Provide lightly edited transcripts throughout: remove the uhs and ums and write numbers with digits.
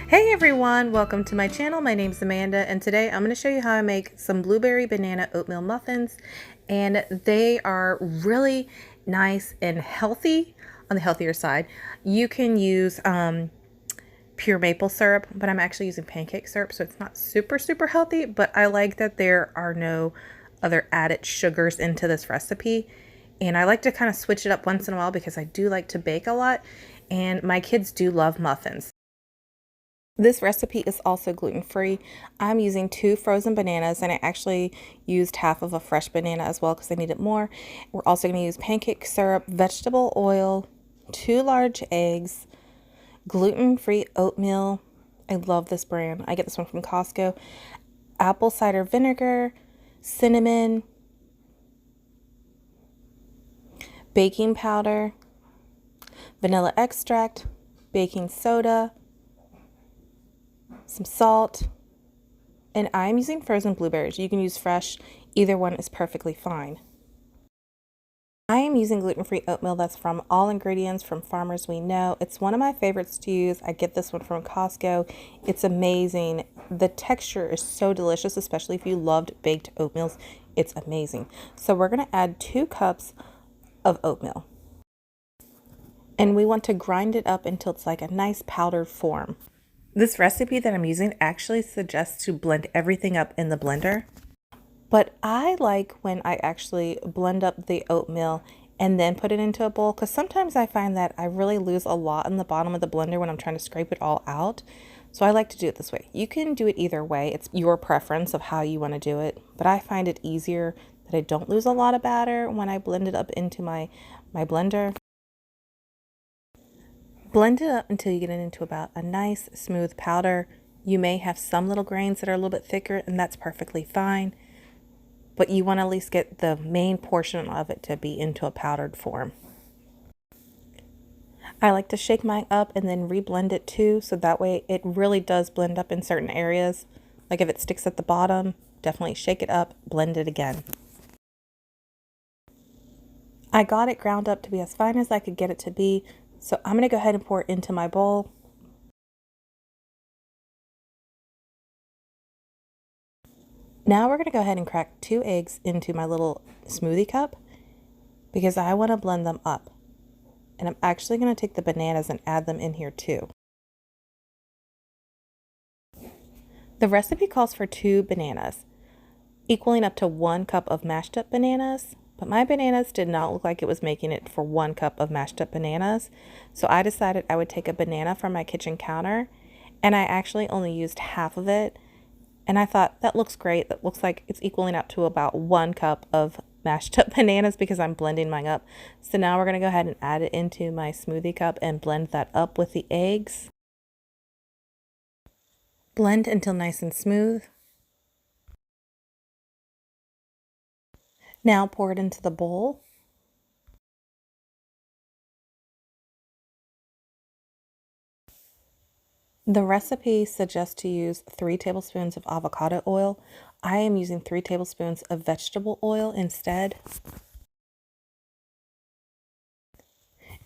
Hey everyone, welcome to my channel. My name's Amanda and today I'm going to show you how I make some blueberry banana oatmeal muffins, and they are really nice and healthy, on the healthier side. You can use pure maple syrup, but I'm actually using pancake syrup, so it's not super healthy, but I like that there are no other added sugars into this recipe. And I like to kind of switch it up once in a while because I do like to bake a lot and my kids do love muffins. This recipe is also gluten-free. I'm using 2 frozen bananas, and I actually used half of a fresh banana as well because I needed more. We're also going to use pancake syrup, vegetable oil, 2 large eggs, gluten-free oatmeal. I love this brand. I get this one from Costco. Apple cider vinegar, cinnamon, baking powder, vanilla extract, baking soda, some salt, and I'm using frozen blueberries. You can use fresh. Either one is perfectly fine. I am using gluten-free oatmeal that's from All Ingredients from Farmers We Know. It's one of my favorites to use. I get this one from Costco. It's amazing. The texture is so delicious, especially if you loved baked oatmeals. It's amazing. So we're going to add 2 cups of oatmeal. And we want to grind it up until it's like a nice powdered form. This recipe that I'm using actually suggests to blend everything up in the blender, but I like when I actually blend up the oatmeal and then put it into a bowl, because sometimes I find that I really lose a lot in the bottom of the blender when I'm trying to scrape it all out. So I like to do it this way. You can do it either way. It's your preference of how you want to do it, but I find it easier that I don't lose a lot of batter when I blend it up into my blender. Blend it up until you get it into about a nice smooth powder. You may have some little grains that are a little bit thicker, and that's perfectly fine, but you want to at least get the main portion of it to be into a powdered form. I like to shake mine up and then reblend it too, so that way it really does blend up in certain areas. Like if it sticks at the bottom, definitely shake it up, blend it again. I got it ground up to be as fine as I could get it to be, so I'm going to go ahead and pour it into my bowl. Now we're going to go ahead and crack 2 eggs into my little smoothie cup because I want to blend them up. And I'm actually going to take the bananas and add them in here too. The recipe calls for 2 bananas, equaling up to 1 cup of mashed up bananas, but my bananas did not look like it was making it for 1 cup of mashed up bananas. So I decided I would take a banana from my kitchen counter, and I actually only used half of it. And I thought, that looks great. That looks like it's equaling up to about 1 cup of mashed up bananas because I'm blending mine up. So now we're going to go ahead and add it into my smoothie cup and blend that up with the eggs. Blend until nice and smooth. Now pour it into the bowl. The recipe suggests to use 3 tablespoons of avocado oil. I am using 3 tablespoons of vegetable oil instead.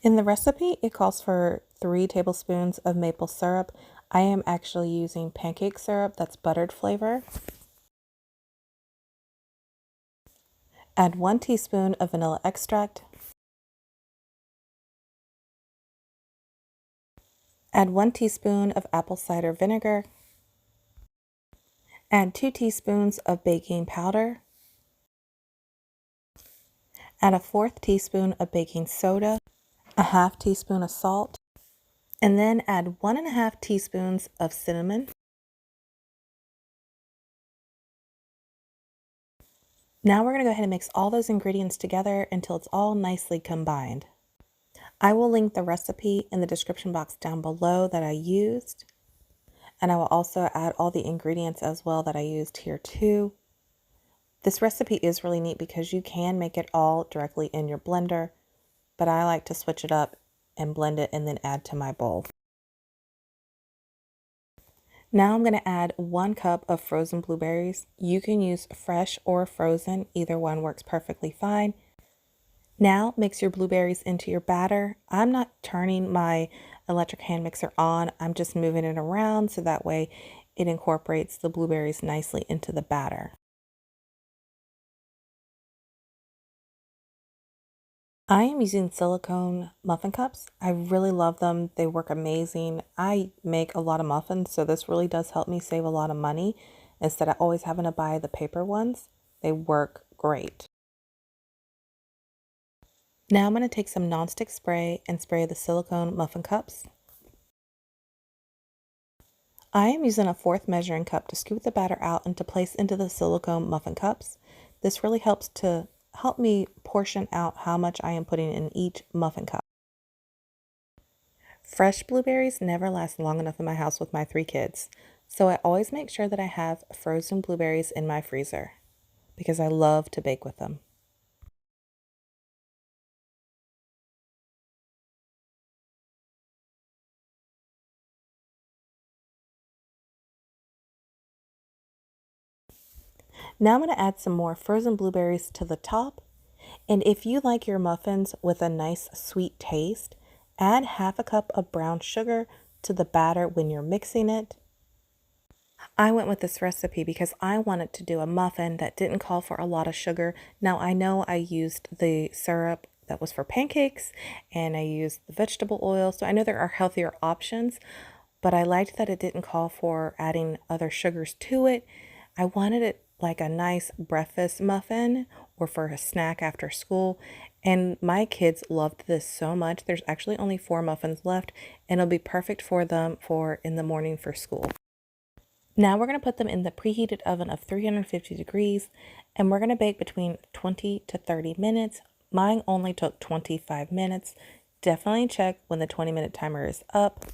In the recipe, it calls for 3 tablespoons of maple syrup. I am actually using pancake syrup that's buttered flavor. Add 1 teaspoon of vanilla extract. Add 1 teaspoon of apple cider vinegar. Add 2 teaspoons of baking powder. Add a 1/4 teaspoon of baking soda, a 1/2 teaspoon of salt, and then add 1 1/2 teaspoons of cinnamon. Now we're going to go ahead and mix all those ingredients together until it's all nicely combined. I will link the recipe in the description box down below that I used, and I will also add all the ingredients as well that I used here too. This recipe is really neat because you can make it all directly in your blender, but I like to switch it up and blend it and then add to my bowl. Now I'm going to add 1 cup of frozen blueberries. You can use fresh or frozen, either one works perfectly fine. Now mix your blueberries into your batter. I'm not turning my electric hand mixer on, I'm just moving it around so that way it incorporates the blueberries nicely into the batter. I am using silicone muffin cups. I really love them. They work amazing. I make a lot of muffins, so this really does help me save a lot of money instead of always having to buy the paper ones. They work great. Now I'm going to take some nonstick spray and spray the silicone muffin cups. I am using a fourth measuring cup to scoop the batter out and to place into the silicone muffin cups. This really helps to help me portion out how much I am putting in each muffin cup. Fresh blueberries never last long enough in my house with my 3 kids, so I always make sure that I have frozen blueberries in my freezer because I love to bake with them. Now I'm going to add some more frozen blueberries to the top. And if you like your muffins with a nice sweet taste, add half a cup of brown sugar to the batter when you're mixing it. I went with this recipe because I wanted to do a muffin that didn't call for a lot of sugar. Now I know I used the syrup that was for pancakes and I used the vegetable oil, so I know there are healthier options, but I liked that it didn't call for adding other sugars to it. I wanted it like a nice breakfast muffin or for a snack after school. And my kids loved this so much. There's actually only 4 muffins left, and it'll be perfect for them for in the morning for school. Now we're going to put them in the preheated oven of 350 degrees, and we're going to bake between 20 to 30 minutes. Mine only took 25 minutes. Definitely check when the 20-minute timer is up.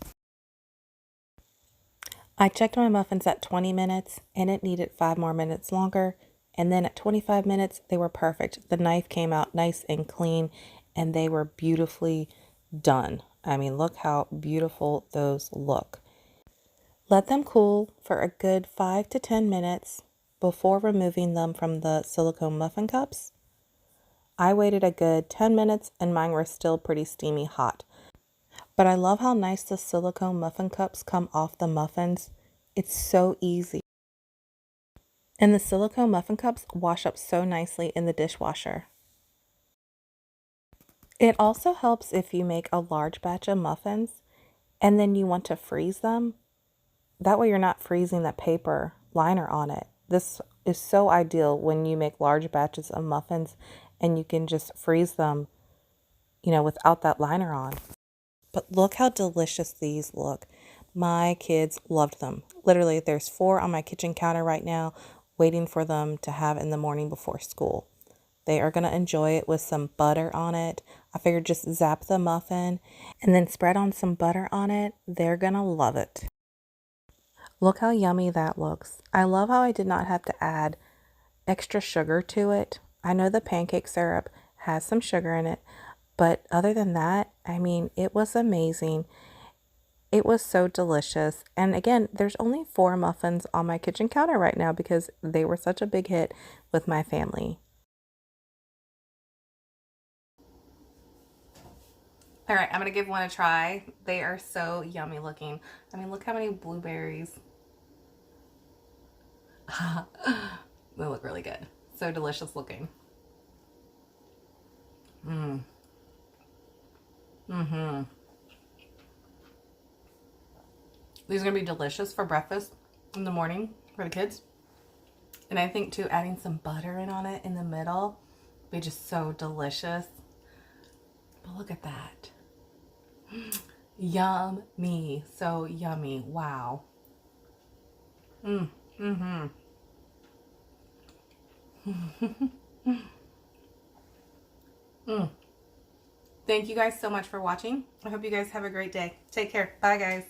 I checked my muffins at 20 minutes and it needed 5 more minutes longer. And then at 25 minutes, they were perfect. The knife came out nice and clean and they were beautifully done. I mean, look how beautiful those look. Let them cool for a good 5 to 10 minutes before removing them from the silicone muffin cups. I waited a good 10 minutes and mine were still pretty steamy hot. But I love how nice the silicone muffin cups come off the muffins. It's so easy. And the silicone muffin cups wash up so nicely in the dishwasher. It also helps if you make a large batch of muffins and then you want to freeze them. That way you're not freezing the paper liner on it. This is so ideal when you make large batches of muffins and you can just freeze them, without that liner on. But look how delicious these look. My kids loved them. Literally, there's 4 on my kitchen counter right now, waiting for them to have in the morning before school. They are going to enjoy it with some butter on it. I figured just zap the muffin and then spread on some butter on it. They're going to love it. Look how yummy that looks. I love how I did not have to add extra sugar to it. I know the pancake syrup has some sugar in it, but other than that, I mean, it was amazing. It was so delicious. And again, there's only 4 muffins on my kitchen counter right now because they were such a big hit with my family. All right, I'm going to give one a try. They are so yummy looking. I mean, look how many blueberries. They look really good. So delicious looking. Mm. Mm-hmm. These are going to be delicious for breakfast in the morning for the kids. And I think too, adding some butter in on it in the middle would be just so delicious. But look at that. Yummy. So yummy. Wow. Mm-hmm. Mm. Thank you guys so much for watching. I hope you guys have a great day. Take care. Bye, guys.